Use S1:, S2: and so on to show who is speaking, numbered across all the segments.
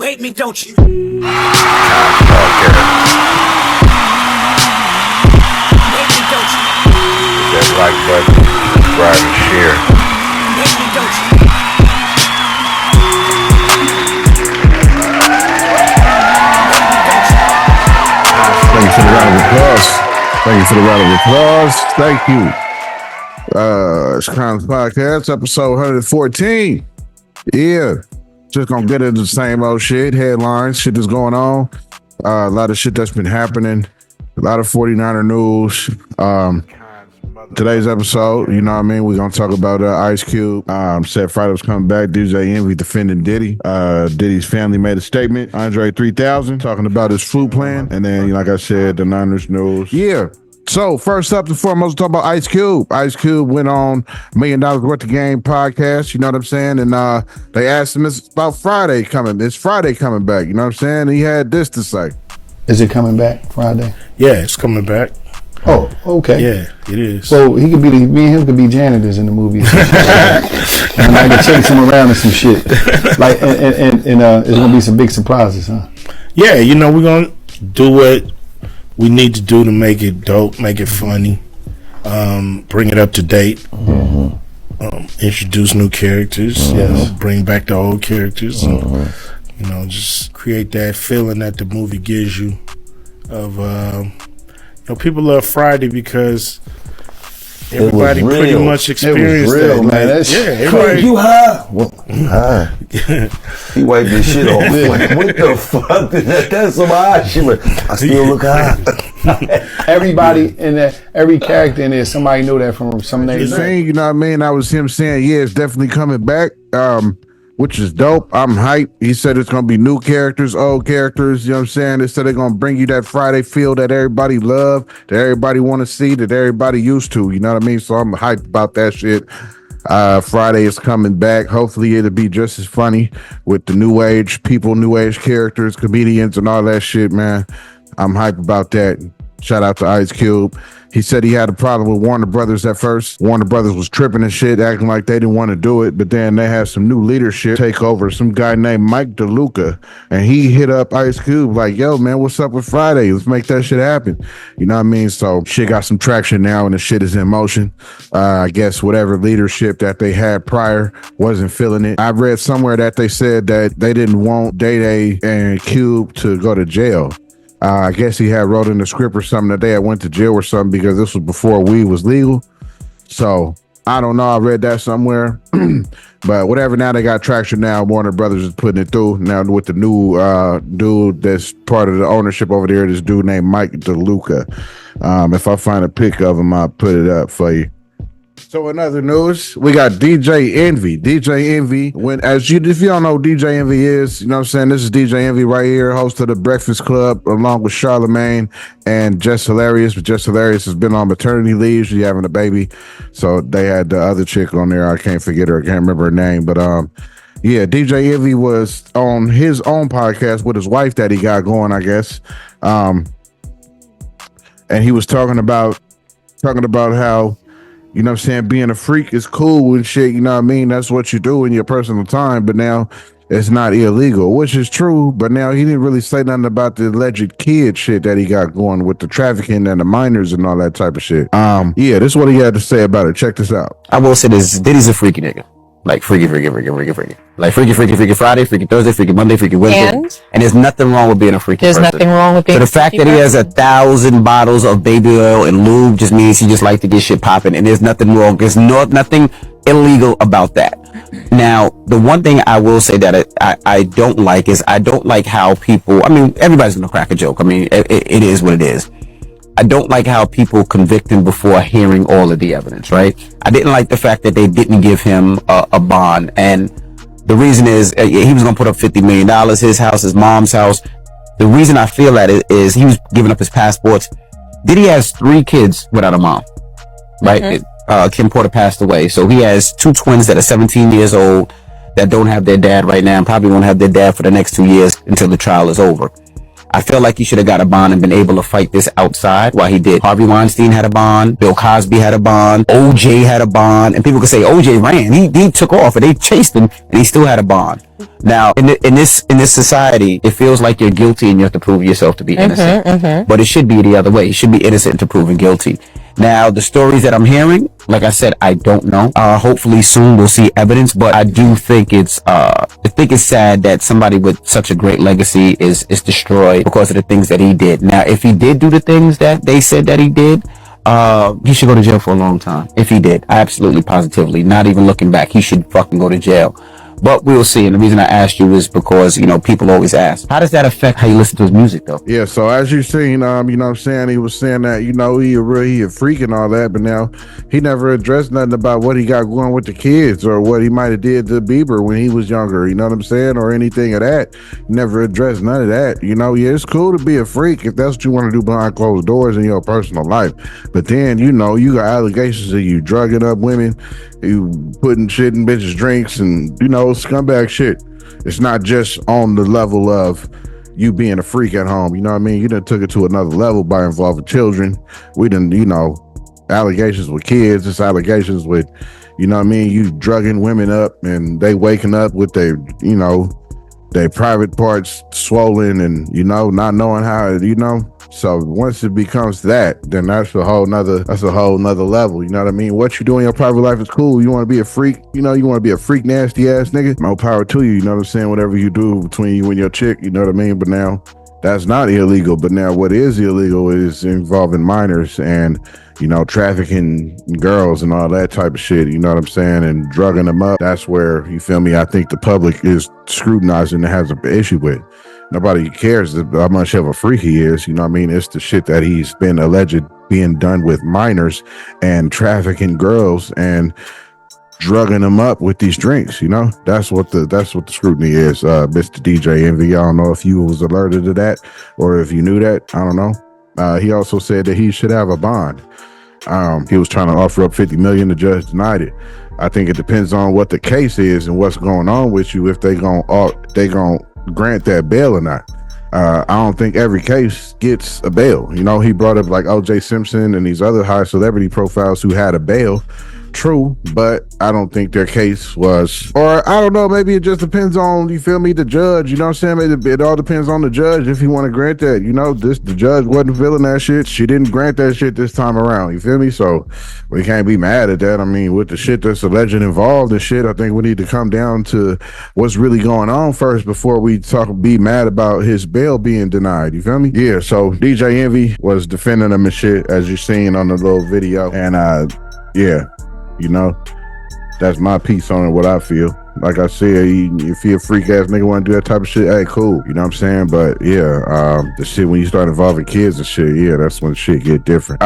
S1: hate me, don't you?
S2: That like button, subscribe and share.
S1: Hate me, don't you?
S3: Thank you for the round of applause. Thank you for the round of applause. Thank you. It's Kons Podcast, episode 114. Yeah. Just gonna get into the same old shit, headlines, shit that's going on. A lot of shit that's been happening. A lot of 49er news. Today's episode, you know what I mean? We're gonna talk about Ice Cube. Said Friday was coming back. DJ Envy defending Diddy. Diddy's family made a statement. Andre 3000 talking about his flu plan. And then, like I said, the Niners news. Yeah. So first up and foremost, talk about Ice Cube. Ice Cube went on $1 Million Worth of Game podcast, you know what I'm saying? And they asked him, it's about Friday coming. It's Friday coming back, you know what I'm saying? And he had this to say.
S4: Is it coming back Friday?
S5: Yeah, it's coming back.
S4: Oh, okay.
S5: Yeah, it is.
S4: So he could be me and him could be janitors in the movie, and I can chase him around and some shit. Like, and it's gonna be some big surprises, huh?
S5: Yeah, you know, we're gonna do what we need to do to make it dope, make it funny, bring it up to date, introduce new characters, bring back the old characters, and, you know, just create that feeling that the movie gives you of. You know, people love Friday because everybody pretty much experienced
S4: it was real,
S5: that.
S4: Man.
S5: Like, everybody.
S6: You high? Well, you high. He wiped this shit off. Like, what the fuck? That's some high shit. Like, I still look high.
S4: Everybody in that, every character in there, somebody know that from some name.
S3: You know what I mean? That was him saying, yeah, it's definitely coming back. Which is dope. I'm hyped. He said it's going to be new characters, old characters. You know what I'm saying? They said they're going to bring you that Friday feel that everybody love, that everybody want to see, that everybody used to. You know what I mean? So I'm hyped about that shit. Friday is coming back. Hopefully it'll be just as funny with the new age people, new age characters, comedians, and all that shit, man. I'm hyped about that. Shout out to Ice Cube. He said he had a problem with Warner Brothers at first. Warner Brothers was tripping and shit, acting like they didn't want to do it. But then they had some new leadership take over. Some guy named Mike DeLuca. And he hit up Ice Cube like, yo, man, what's up with Friday? Let's make that shit happen. You know what I mean? So shit got some traction now and the shit is in motion. I guess whatever leadership that they had prior wasn't feeling it. I read somewhere that they said that they didn't want Day-Day and Cube to go to jail. I guess he had wrote in the script or something that they had went to jail or something because this was before weed was legal. So I don't know. I read that somewhere. But whatever, now they got traction now. Warner Brothers is putting it through now with the new dude that's part of the ownership over there, this dude named Mike DeLuca. If I find a pic of him, I'll put it up for you. So in other news, we got DJ Envy. DJ Envy, if you don't know who DJ Envy is, you know what I'm saying? This is DJ Envy right here, host of the Breakfast Club, along with Charlemagne and Jess Hilarious. But Jess Hilarious has been on maternity leave. She's having a baby. So they had the other chick on there. I can't forget her. I can't remember her name. But yeah, DJ Envy was on his own podcast with his wife that he got going, I guess. And he was talking about how, you know what I'm saying, being a freak is cool and shit, you know what I mean? That's what you do in your personal time, but now it's not illegal, which is true, but now he didn't really say nothing about the alleged kid shit that he got going with the trafficking and the minors and all that type of shit. Yeah, this is what he had to say about it. Check this out.
S6: I will say this, Diddy's a freaky nigga. Like freaky. Like freaky Friday, freaky Thursday, freaky Monday, freaky Wednesday. And there's nothing wrong with being a freaky person.
S7: There's nothing wrong with being
S6: a freaky person. So the fact that he has 1,000 bottles of baby oil and lube just means he just likes to get shit popping. And there's nothing wrong. There's nothing illegal about that. Now, the one thing I will say that I don't like is I don't like how people, I mean, everybody's going to crack a joke. I mean, it is what it is. I don't like how people convict him before hearing all of the evidence, right? I didn't like the fact that they didn't give him a bond. And the reason is he was going to put up $50 million, his house, his mom's house. The reason I feel that is he was giving up his passports. Diddy has 3 kids without a mom, right? Kim Porter passed away. So he has 2 twins that are 17 years old that don't have their dad right now and probably won't have their dad for the next 2 years until the trial is over. I feel like he should have got a bond and been able to fight this outside while he did. Harvey Weinstein had a bond. Bill Cosby had a bond. OJ had a bond. And people could say OJ ran. He took off and they chased him and he still had a bond. Now, in this society, it feels like you're guilty and you have to prove yourself to be innocent. But it should be the other way. You should be innocent to proven guilty. Now, the stories that I'm hearing, like I said, I don't know. Hopefully soon we'll see evidence, but I do think it's sad that somebody with such a great legacy is destroyed because of the things that he did. Now, if he did do the things that they said that he did, he should go to jail for a long time. If he did, absolutely, positively, not even looking back, he should fucking go to jail. But we'll see. And the reason I asked you is because, people always ask, how does that affect how you listen to his music, though?
S3: Yeah, so as you've seen, you know what I'm saying, he was saying that, he a freak and all that, but now he never addressed nothing about what he got going with the kids or what he might have did to Bieber when he was younger, you know what I'm saying, or anything of that. He never addressed none of that. Yeah, it's cool to be a freak if that's what you want to do behind closed doors in your personal life. But then, you got allegations of you drugging up women, you putting shit in bitches' drinks and, scumbag shit. It's not just on the level of you being a freak at home. You know what I mean? You done took it to another level by involving children. We done, allegations with kids. It's allegations with, you drugging women up and they waking up with their private parts swollen and, not knowing how, So once it becomes that, then that's a whole nother level. You know what I mean? What you do in your private life is cool. You want to be a freak, you want to be a freak, nasty ass nigga. More power to you. You know what I'm saying? Whatever you do between you and your chick, you know what I mean? But now that's not illegal. But now what is illegal is involving minors and, trafficking girls and all that type of shit. You know what I'm saying? And drugging them up. That's where, you feel me? I think the public is scrutinizing and has an issue with. Nobody cares how much of a freak he is. You know what I mean? It's the shit that he's been alleged being done with minors and trafficking girls and drugging them up with these drinks. That's what the scrutiny is. Mr. DJ Envy, I don't know if you was alerted to that or if you knew that. I don't know. He also said that he should have a bond. He was trying to offer up $50 million. The judge denied it. I think it depends on what the case is and what's going on with you if they gonna grant that bail or not. I don't think every case gets a bail. He brought up like OJ Simpson and these other high celebrity profiles who had a bail. True, but I don't think their case was, or I don't know, maybe it just depends on, you feel me, the judge, you know what I'm saying? It all depends on the judge if he want to grant that. The judge wasn't feeling that shit. She didn't grant that shit this time around, you feel me? So we can't be mad at that. I mean, with the shit that's alleged involved and shit, I think we need to come down to what's really going on first before we be mad about his bail being denied, you feel me? Yeah, so DJ Envy was defending him and shit, as you seen on the little video, and yeah. That's my piece on it, what I feel. Like I said, if you're a freak ass nigga want to do that type of shit, hey, cool. You know what I'm saying? But yeah, the shit when you start involving kids and shit, yeah, that's when shit get different.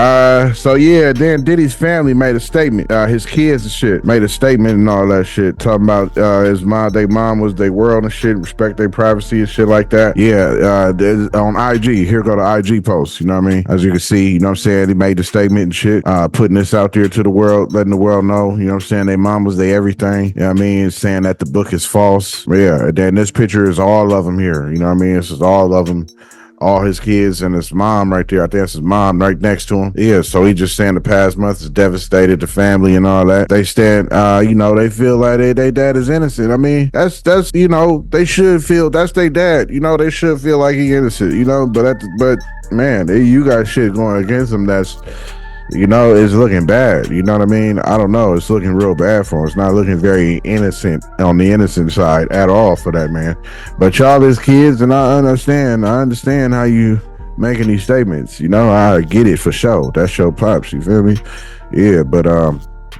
S3: So yeah, then Diddy's family made a statement. His kids and shit made a statement and all that shit, talking about his mom, their mom was their world and shit, respect their privacy and shit like that. Yeah, on IG, here go the IG posts, you know what I mean? As you can see, you know what I'm saying? He made the statement and shit, putting this out there to the world, letting the world know, you know what I'm saying? Their mom was their everything, you know what I mean? Saying that the book is false. Yeah, and then this picture is all of them here, you know what I mean? This is all of them, all his kids and his mom right there. I think that's his mom right next to him. Yeah, so he just saying the past month is devastated, the family and all that. They stand, they feel like they dad is innocent. I mean, that's they should feel that's their dad. They should feel like he innocent. But man, you got shit going against him that's it's looking bad. You know what I mean? I don't know. It's looking real bad for him. It's not looking very innocent on the innocent side at all for that man. But y'all as kids, and I understand how you making these statements. I get it for sure. That's your pops. You feel me? Yeah, but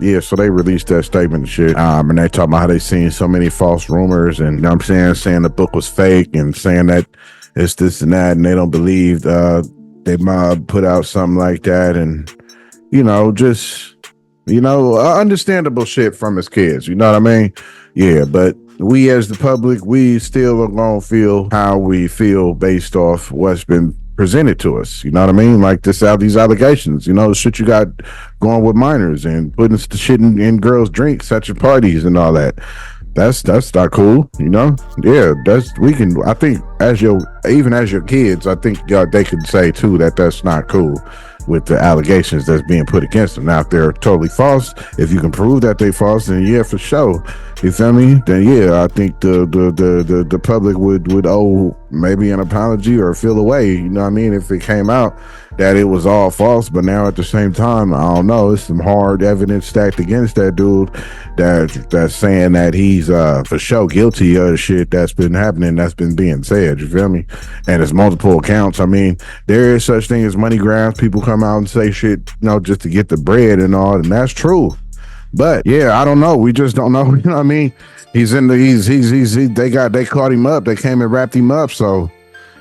S3: yeah, so they released that statement and shit. And they talking about how they seen so many false rumors and, saying the book was fake and saying that it's this and that, and they don't believe they mom put out something like that, and understandable shit from his kids. You know what I mean? Yeah, but we as the public, we still are gonna feel how we feel based off what's been presented to us. You know what I mean? Like these allegations, the shit you got going with minors and putting the shit in girls' drinks at your parties and all that. that's not cool, you know. Yeah, we can. I think as your kids, I think they could say too that that's not cool with the allegations that's being put against them. Now, if they're totally false, if you can prove that they false, then yeah, for sure. You feel me? Then yeah, I think the public would owe maybe an apology or feel away. You know what I mean? If it came out that it was all false, but now at the same time, I don't know, it's some hard evidence stacked against that dude that's saying that he's for sure guilty of the shit that's been happening, that's been being said. You feel me? And it's multiple accounts. I mean, there is such thing as money grabs. People come out and say shit, you know, just to get the bread and all, and that's true. But yeah, I don't know. We just don't know. You know what I mean? They caught him up. They came and wrapped him up. So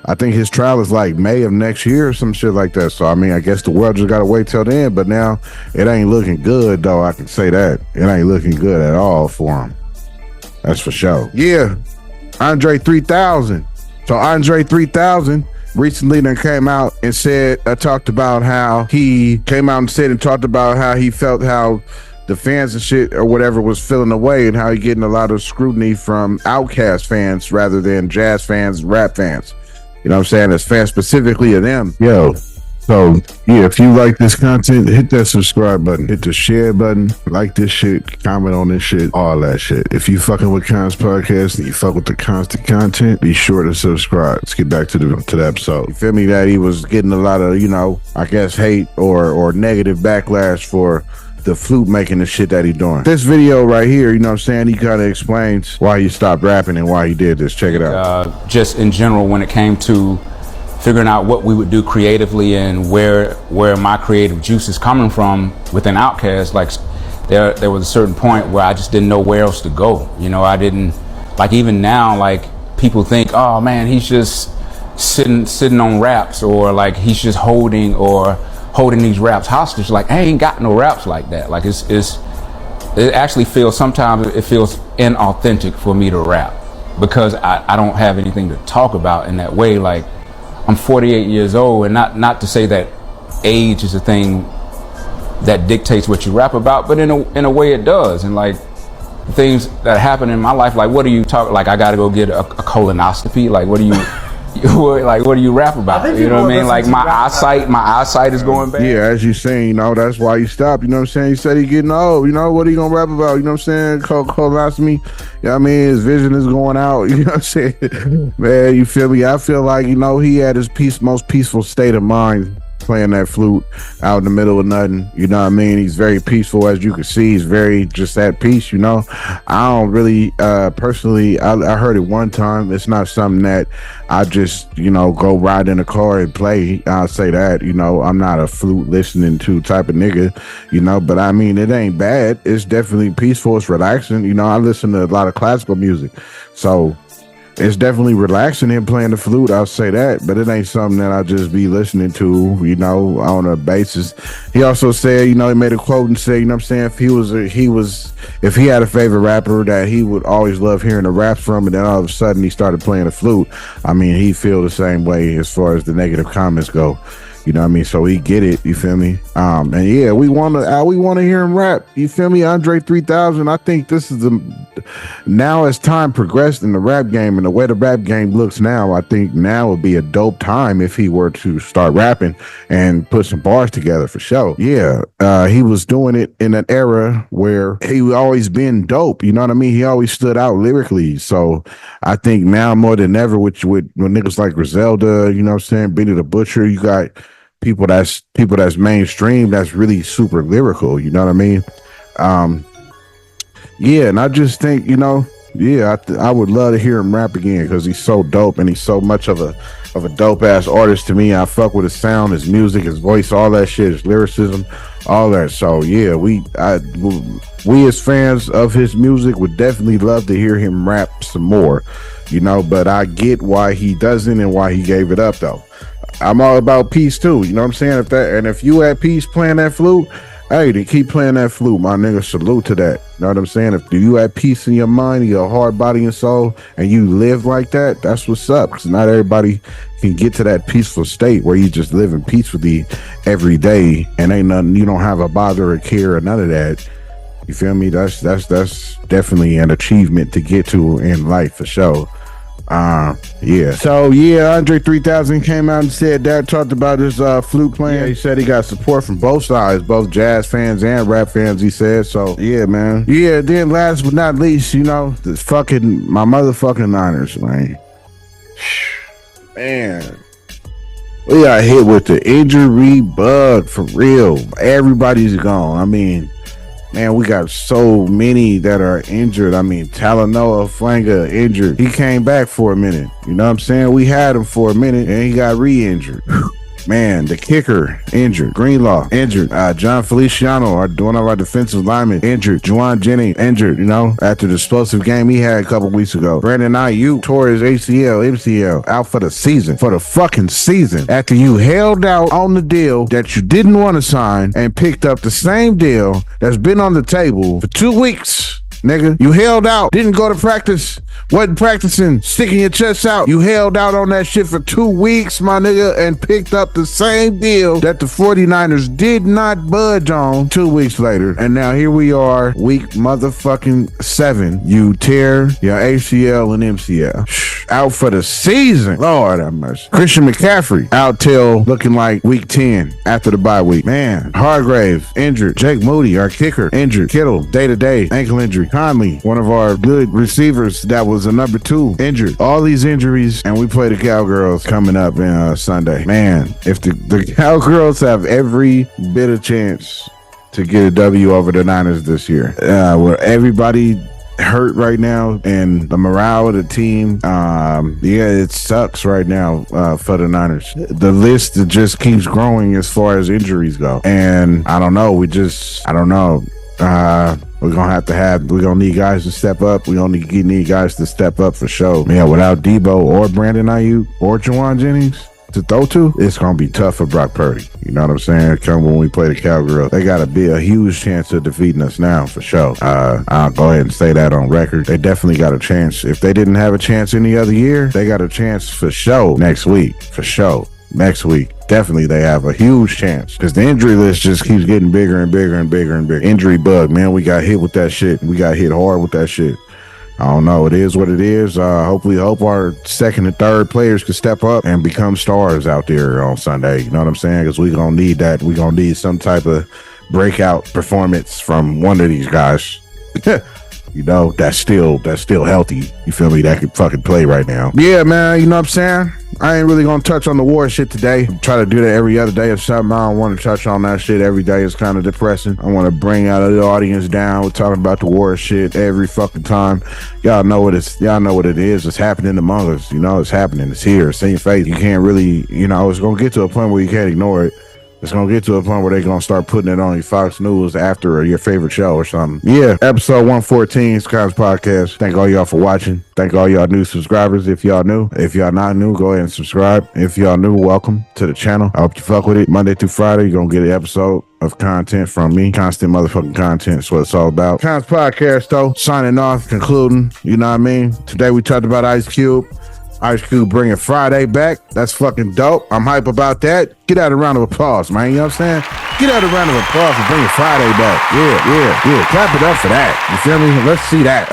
S3: I think his trial is like May of next year or some shit like that. So I mean, I guess the world just gotta wait till then. But now it ain't looking good, though. I can say that it ain't looking good at all for him. That's for sure. Yeah, Andre 3000. So Andre 3000 recently then came out and said, talked about how he came out and said and talked about how he felt how the fans and shit or whatever was feeling away, and how he getting a lot of scrutiny from Outkast fans rather than jazz fans, rap fans. You know what I'm saying? As fans specifically of them. Yo, so yeah, if you like this content, hit that subscribe button, hit the share button, like this shit, comment on this shit, all that shit. If you fucking with Kons podcast and you fuck with the constant content, be sure to subscribe. Let's get back to the episode. You feel me? That he was getting a lot of, you know, I guess hate or negative backlash for the flute making the shit that he doing. This video right here, you know what I'm saying, he kind of explains why he stopped rapping and why he did this. Check it out.
S7: Just in general, when it came to figuring out what we would do creatively and where my creative juice is coming from within Outkast, like there was a certain point where I just didn't know where else to go. You know, I didn't, like, even now, like, people think, oh man, he's just sitting on raps, or like he's just holding these raps hostage. Like, I ain't got no raps like that. Like, it actually feels, sometimes it feels inauthentic for me to rap because I don't have anything to talk about in that way. Like, I'm 48 years old, and not to say that age is a thing that dictates what you rap about, but in a way it does. And like, things that happen in my life, like, what do you talk, like, I gotta go get a colonoscopy, like, what do you like, what do you rap about? You know what I mean? Like, my eyesight is going bad.
S3: Yeah, as you saying, you know, that's why he stopped. You know what I'm saying? He said he getting old. You know, what are you gonna rap about? You know what I'm saying? Colostomy. You know what I mean? His vision is going out. You know what I'm saying? Man, you feel me? I feel like, you know, he had his most peaceful state of mind playing that flute out in the middle of nothing. You know what I mean? He's very peaceful, as you can see. He's very just at peace, you know. I don't really personally, I heard it one time. It's not something that I just, you know, go ride in a car and play. I'll say that, you know. I'm not a flute listening to type of nigga, you know, but I mean, it ain't bad. It's definitely peaceful. It's relaxing. You know, I listen to a lot of classical music, so it's definitely relaxing him playing the flute, I'll say that, but it ain't something that I'll just be listening to, you know, on a basis. He also said, you know, he made a quote and said, you know what I'm saying, if he had a favorite rapper that he would always love hearing the raps from, and then all of a sudden he started playing the flute, I mean, he feel the same way as far as the negative comments go. You know what I mean? So he get it, you feel me? And yeah, we wanna hear him rap. You feel me? Andre 3000. I think this is now as time progressed in the rap game and the way the rap game looks now, I think now would be a dope time if he were to start rapping and put some bars together for sure. Yeah, he was doing it in an era where he always been dope. You know what I mean? He always stood out lyrically. So I think now more than ever with niggas like Griselda, you know what I'm saying, Benny the Butcher, you got people that's mainstream, that's really super lyrical, you know what I mean? Yeah, and I just think, you know, yeah, I would love to hear him rap again because he's so dope and he's so much of a dope ass artist to me. I fuck with his sound, his music, his voice, all that shit, his lyricism, all that. So yeah, we as fans of his music would definitely love to hear him rap some more, you know, but I get why he doesn't and why he gave it up though. I'm all about peace too, you know what I'm saying? If you at peace playing that flute, hey, to keep playing that flute, my nigga, salute to that. You know what I'm saying? If you at peace in your mind, your heart, body, and soul, and you live like that, that's what's up. Because not everybody can get to that peaceful state where you just live in peacefully every day and ain't nothing, you don't have a bother or care or none of that. You feel me? That's definitely an achievement to get to in life for sure. Yeah. So yeah, Andre 3000 came out and said that, talked about his flute playing. Yeah, he said he got support from both sides, both jazz fans and rap fans, he said. So yeah, man. Yeah, then last but not least, you know, this fucking my motherfucking Niners, man. Man. We got hit with the injury bug for real. Everybody's gone. I mean, man, we got so many that are injured. I mean, Talanoa Flanga injured. He came back for a minute. You know what I'm saying? We had him for a minute and he got re-injured. Man, the kicker injured. Greenlaw injured. John Feliciano, one of our defensive linemen, injured. Juwan Jennings injured, you know, after the explosive game he had a couple weeks ago. Brandon Ayuk tore his ACL, MCL out for the season. For the fucking season. After you held out on the deal that you didn't want to sign and picked up the same deal that's been on the table for 2 weeks. Nigga, you held out, didn't go to practice, wasn't practicing, sticking your chest out. You held out on that shit for 2 weeks, my nigga, and picked up the same deal that the 49ers did not budge on 2 weeks later. And now here we are, week motherfucking 7. You tear your ACL and MCL. Out for the season. Lord have mercy. Christian McCaffrey out till looking like week 10 after the bye week. Man, Hargrave injured. Jake Moody, our kicker, injured. Kittle, day-to-day, ankle injury. Conley, one of our good receivers that was a number 2, injured. All these injuries, and we play the Cowgirls coming up in Sunday. Man, if the Cowgirls have every bit of chance to get a W over the Niners this year, where everybody hurt right now and the morale of the team, yeah, it sucks right now for the Niners. The list just keeps growing as far as injuries go, and I don't know. We're gonna need guys to step up. We only need guys to step up for sure. Yeah, without Debo or Brandon Ayuk or Juwan Jennings to throw to, it's gonna be tough for Brock Purdy. You know what I'm saying? Come when we play the Cowgirls, they gotta be a huge chance of defeating us now for sure. I'll go ahead and say that on record. They definitely got a chance. If they didn't have a chance any other year, they got a chance for sure next week. For sure. Next week, definitely they have a huge chance because the injury list just keeps getting bigger and bigger and bigger and bigger. Injury bug, man. We got hit with that shit. We got hit hard with that shit. I don't know. It is what it is. Hope our second and third players can step up and become stars out there on Sunday. You know what I'm saying? Because we're going to need that. We're going to need some type of breakout performance from one of these guys. You know, that's still healthy. You feel me? That can fucking play right now. Yeah, man. You know what I'm saying? I ain't really gonna touch on the war shit today. Try to do that every other day or something. I don't want to touch on that shit every day. It's kind of depressing. I want to bring out the audience down. We're talking about the war shit every fucking time. Y'all know what it is. It's happening among us. You know, it's happening. It's here. It's in your face. You can't really, you know, it's gonna get to a point where you can't ignore it. It's going to get to a point where they're going to start putting it on your Fox News after your favorite show or something. Yeah, episode 114, Kons Podcast. Thank all y'all for watching. Thank all y'all new subscribers if y'all new. If y'all not new, go ahead and subscribe. If y'all new, welcome to the channel. I hope you fuck with it. Monday through Friday, you're going to get an episode of content from me. Constant motherfucking content is what it's all about. Kons Podcast, though. Signing off, concluding. You know what I mean? Today we talked about Ice Cube. Ice Cube bringing Friday back. That's fucking dope. I'm hype about that. Get out a round of applause, man. You know what I'm saying? Get out a round of applause for bringing Friday back. Yeah. Clap it up for that. You feel me? Let's see that.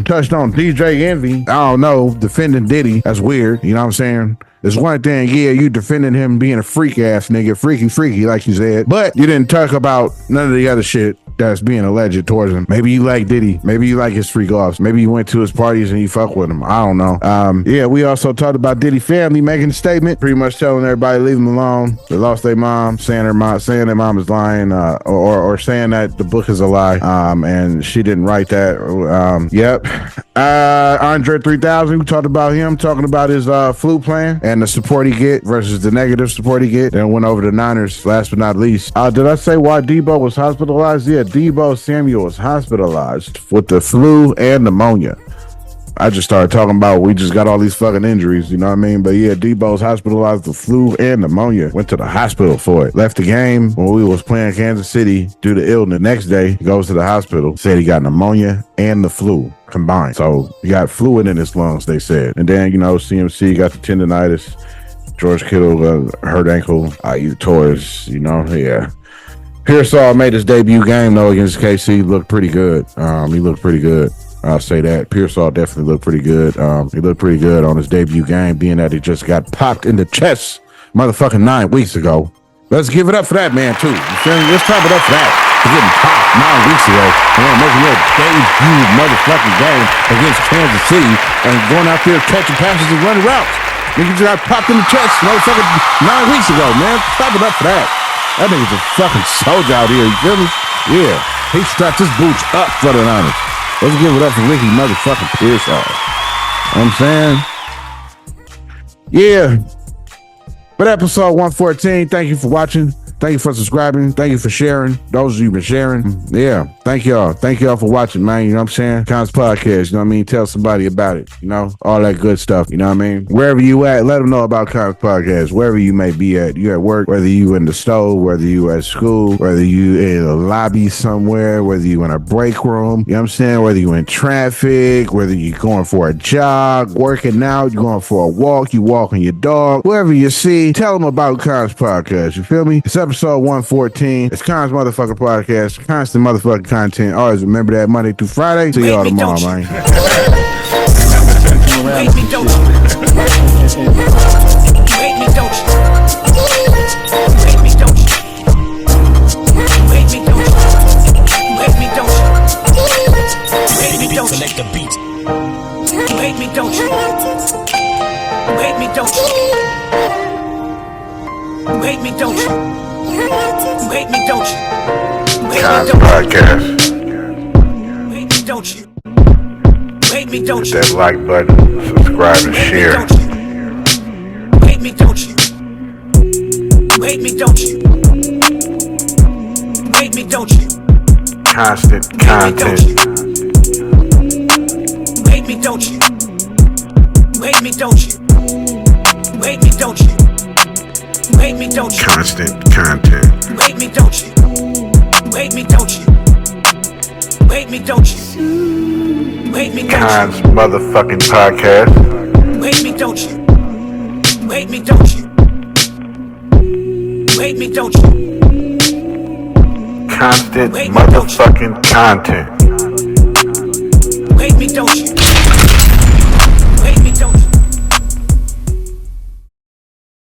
S3: Touched on DJ Envy. I don't know. Defending Diddy. That's weird. You know what I'm saying? There's one thing, yeah, you defending him being a freak ass nigga, freaky, like you said, but you didn't talk about none of the other shit that's being alleged towards him. Maybe you like Diddy. Maybe you like his freak offs. Maybe you went to his parties and you fuck with him. I don't know. Yeah, we also talked about Diddy family making a statement, pretty much telling everybody leave them alone. They lost their mom, saying their mom is lying, or saying that the book is a lie, and she didn't write that. Yep. Andre 3000, we talked about him talking about his flu plan and the support he get versus the negative support he get. Then went over the Niners, last but not least. Did I say why Debo was hospitalized? Yeah, Debo Samuel was hospitalized with the flu and pneumonia. I just started talking about we just got all these fucking injuries, you know what I mean? But yeah, Debo's hospitalized with the flu and pneumonia. Went to the hospital for it. Left the game when we was playing Kansas City due to illness. Next day, he goes to the hospital. Said he got pneumonia and the flu combined. So he got fluid in his lungs, they said. And then, you know, CMC got the tendonitis. George Kittle hurt ankle. You tore his, you know, yeah. Pearsall made his debut game though against KC. He looked pretty good. He looked pretty good. I'll say that. Pearsall definitely looked pretty good. He looked pretty good on his debut game, being that he just got popped in the chest motherfucking 9 weeks ago. Let's give it up for that man too. You feel me? Let's clap it up for that. For getting popped 9 weeks ago and then making your debut motherfucking game against Kansas City and going out there catching passes and running routes. Nigga just got popped in the chest motherfucking 9 weeks ago, man. Clap it up for that. That nigga's a fucking soldier out here, you feel me? Yeah. He strapped his boots up for the Niners. Let's give it up for Ricky motherfucking Pearsall. You know what I'm saying? Yeah. But episode 114, thank you for watching. Thank you for subscribing. Thank you for sharing. Those of you been sharing. Yeah. Thank y'all. Thank y'all for watching, man. You know what I'm saying? Kons Podcast. You know what I mean? Tell somebody about it. You know? All that good stuff. You know what I mean? Wherever you at, let them know about Kons Podcast. Wherever you may be at. You at work, whether you in the store, whether you at school, whether you in a lobby somewhere, whether you in a break room. You know what I'm saying? Whether you in traffic, whether you going for a jog, working out, you going for a walk, you walking your dog. Whoever you see, tell them about Kons Podcast. You feel me? It's episode 114. It's Kons motherfucking podcast. Constant motherfucking content. Always remember that Monday through Friday. See y'all tomorrow, man.
S1: Hate me, don't you? Hate me, don't you? Hate me, don't you? Hate me, don't you? Hate me, don't you? Hate me, don't you? Select the beat. Hate me, don't you? Hate me, don't you? Hate me, don't you? Hate me, don't you?
S2: Kons Podcast.
S1: Hate me, don't you? Hate me, don't
S2: Hit
S1: you?
S2: that like button, subscribe and share.
S1: Hate me, don't you? Hate me, don't you? Hate me, don't you?
S2: Constant content.
S1: Hate me, don't you? Hate me, don't you? Hate me, don't you? Hate me, don't you?
S2: Constant content.
S1: Hate me, don't you? Hate me, don't you? Hate me, don't you? Hate me, don't
S2: Kons motherfucking podcast.
S1: you? Hate me, don't you? Hate me, don't you? Hate me, don't you?
S2: Constant motherfucking content.
S1: Hate me, don't you?